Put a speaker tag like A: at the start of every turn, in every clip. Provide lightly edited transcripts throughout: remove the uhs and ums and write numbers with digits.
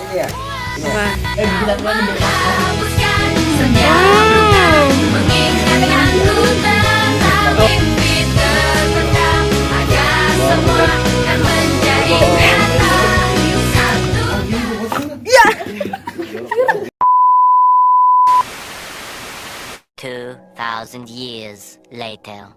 A: ini ya.
B: Apa?
A: Bilang dulu nih.
B: Iya.
C: 2,000 years later.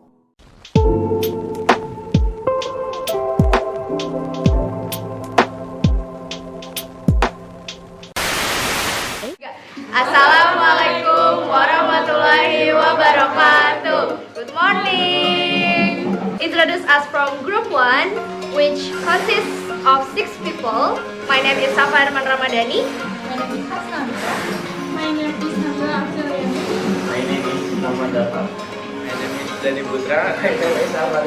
D: Assalamualaikum warahmatullahi wabarakatuh. Good morning. Introduce us from group 1, which consists of 6 people. My name is Sava Herman Ramadhani.
E: My name is Hasna. My name is Nabila Afriliani.
F: My name is Daffa. My name is Dani Putra.
A: My name is Anhar.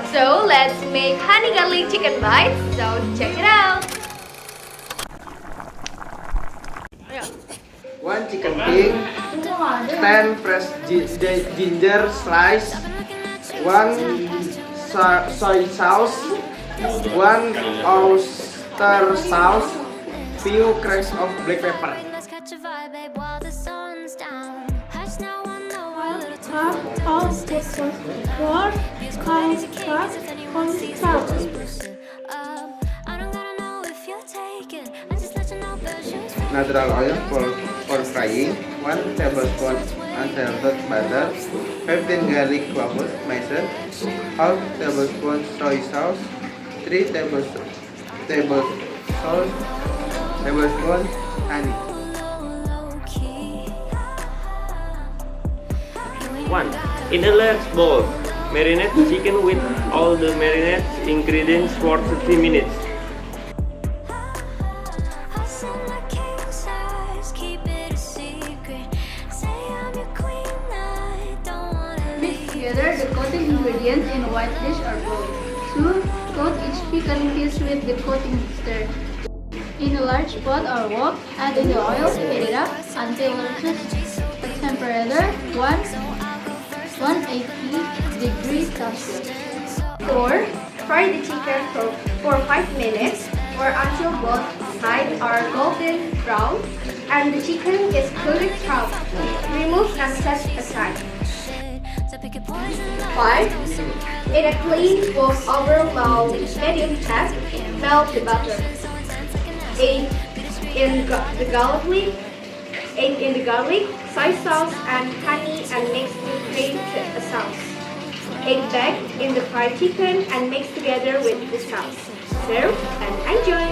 D: So let's make honey garlic chicken bites. So check it out.
A: 1 chicken king, 10 fresh ginger slice, 1 soy sauce, 1 oyster sauce, few cracks of black pepper.
E: Half of the flour, half cup cornstarch.
A: Natural oil for frying, 1 tablespoon unsalted butter, 15 garlic cloves mixed, half tablespoon soy sauce, 3 tablespoon honey.
F: 1. In a large bowl, marinate chicken with all the marinade ingredients for 30 minutes.
E: Mix together the coating ingredients in a white dish or bowl. 2. Coat each chicken piece with the coating mixture. In a large pot or wok, add in the oil, heat it up until it reaches a temperature 180 degrees Celsius.
D: 4. Fry the chicken for 5 minutes or until both sides are golden brown and the chicken is cooked through. Remove and set aside. 5. In a clean bowl over low medium test, melt the butter. 8. In the garlic, soy sauce and honey and mix to create a sauce. 8 back in the fried chicken and mix together with the sauce. Serve and enjoy!